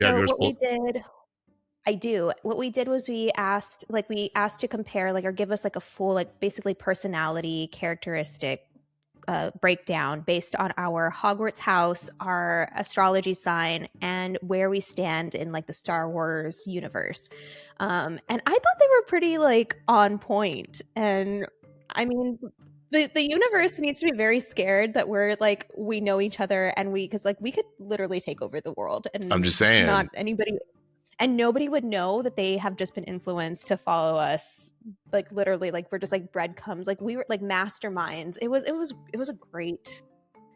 You have So yours what we pulled? did, I do. What we did was we asked to compare like or give us like a full like basically personality characteristic breakdown based on our Hogwarts house, our astrology sign, and where we stand in like the Star Wars universe. And I thought they were pretty like on point. And I mean, the universe needs to be very scared that we're like we know each other and because like we could literally take over the world I'm and just not saying. anybody and nobody would know that they have just been influenced to follow us like literally like we're just like breadcrumbs like we were like masterminds. It was a great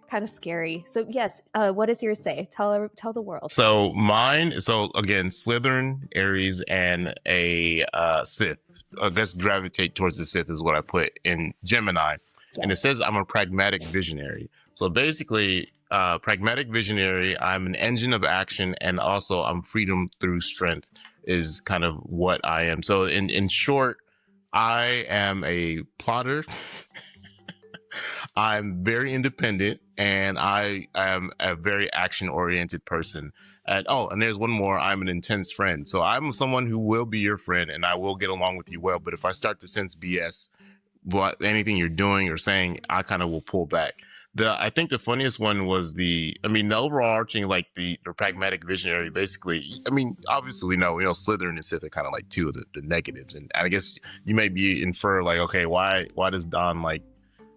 kind of scary. So yes, what does yours say? Tell the world. So mine, so again, Slytherin, Aries, and a Sith. I guess gravitate towards the Sith is what I put in Gemini, and it Yes. says I'm a pragmatic visionary. So basically, pragmatic visionary. I'm an engine of action, and also I'm freedom through strength is kind of what I am. So in short, I am a plotter. I'm very independent and I am a very action oriented person. And oh, and there's one more. I'm an intense friend. So I'm someone who will be your friend and I will get along with you well. But if I start to sense BS, what anything you're doing or saying, I kind of will pull back. I think the funniest one was the overarching like the pragmatic visionary. Basically, I mean, obviously we know Slytherin and Sith are kind of like two of the negatives, and I guess you may be infer like, okay, why does Don like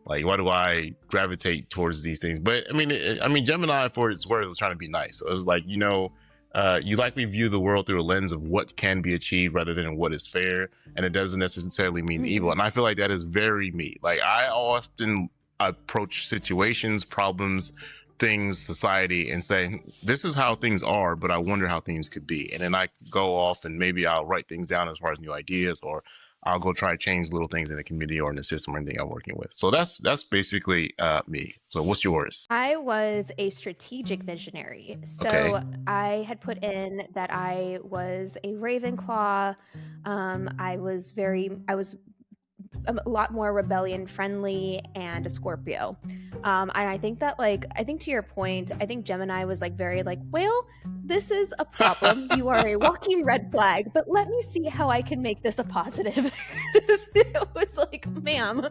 why do I gravitate towards these things? But I mean, Gemini for its word was trying to be nice. So it was like, you likely view the world through a lens of what can be achieved rather than what is fair, and it doesn't necessarily mean evil. Mm-hmm. And I feel like that is very me. Like I often approach situations, problems, things, society, and say, this is how things are, but I wonder how things could be. And then I go off and maybe I'll write things down as far as new ideas, or I'll go try to change little things in the community or in the system or anything I'm working with. So that's basically me. So what's yours? I was a strategic visionary. Okay. So I had put in that I was a Ravenclaw. I was a lot more rebellion friendly and a Scorpio. And I think that I think to your point, I think Gemini was like very like, well, this is a problem. You are a walking red flag, but let me see how I can make this a positive. It was like, ma'am,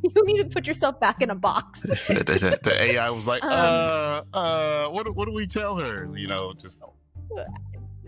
you need to put yourself back in a box. The AI was like, um, what do we tell her? Just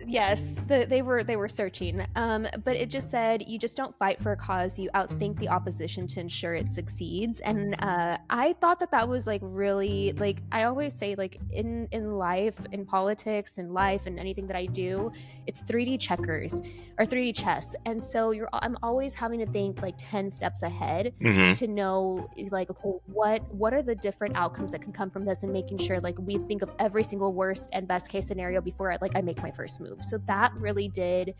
Yes, they were searching, but it just said you just don't fight for a cause. You outthink the opposition to ensure it succeeds. And I thought that was like really like I always say like in life, in politics, in life, and anything that I do, it's 3D checkers or 3D chess. And so I'm always having to think like 10 steps ahead mm-hmm. to know like okay what are the different outcomes that can come from this and making sure like we think of every single worst and best case scenario before I make my first move. So that really did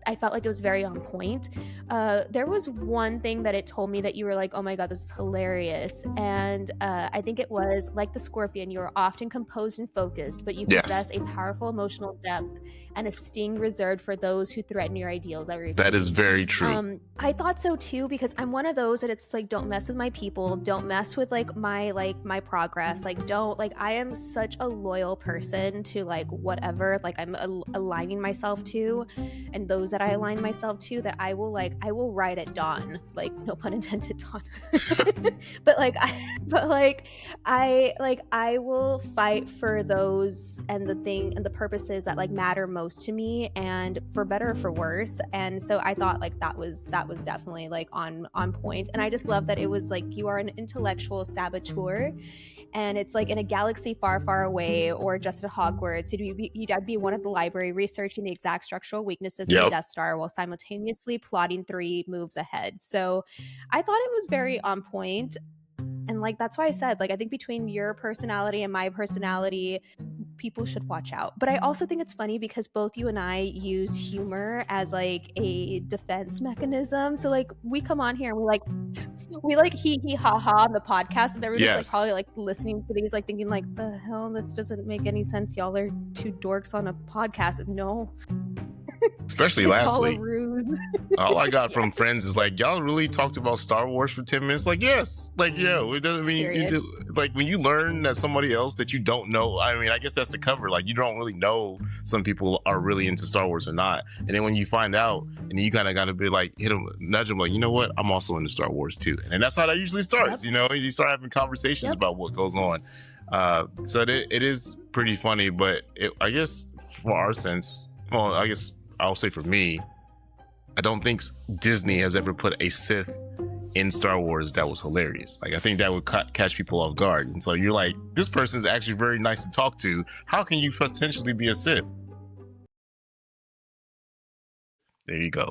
I felt like it was very on point. There was one thing that it told me that you were like, oh my god, this is hilarious. And I think it was like the Scorpion, you are often composed and focused, but you Yes, possess a powerful emotional depth and a sting reserved for those who threaten your ideals. that is very true. I thought so too, because I'm one of those that it's like, don't mess with my people, don't mess with like my progress, like don't like I am such a loyal person to like whatever like I'm aligning myself to, and those that I align myself to, that I will ride at dawn, like no pun intended, dawn. but I will fight for those and the purposes that like matter most to me, and for better or for worse. And so I thought like that was definitely like on point. And I just love that it was like you are an intellectual saboteur, and it's like in a galaxy far, far away, or just at Hogwarts, you'd be one of the library researching the exact structural weaknesses of the Yep. Death Star while simultaneously plotting 3 moves ahead. So I thought it was very on point. And like that's why I said like I think between your personality and my personality, people should watch out. But I also think it's funny because both you and I use humor as like a defense mechanism. So like we come on here and we like hee ha ha on the podcast, and everybody's like Yes. probably like listening to these like thinking like the hell, this doesn't make any sense. Y'all are two dorks on a podcast. No. Especially It's last all a week. ruse. All I got Yeah. from friends is like, y'all really talked about Star Wars for 10 minutes? Like, yes. Like, yo, it doesn't mean, Period. like, when you learn that somebody else that you don't know, I mean, I guess that's the cover. Like, you don't really know some people are really into Star Wars or not. And then when you find out, and then you kind of got to be like, hit them, nudge them, like, you know what? I'm also into Star Wars too. And that's how that usually starts. Yep. You know, you start having conversations Yep. about what goes on. So it is pretty funny, but I guess for our sense, well, I guess I'll say for me, I don't think Disney has ever put a Sith in Star Wars that was hilarious. Like, I think that would catch people off guard. And so you're like, this person is actually very nice to talk to. How can you potentially be a Sith? There you go.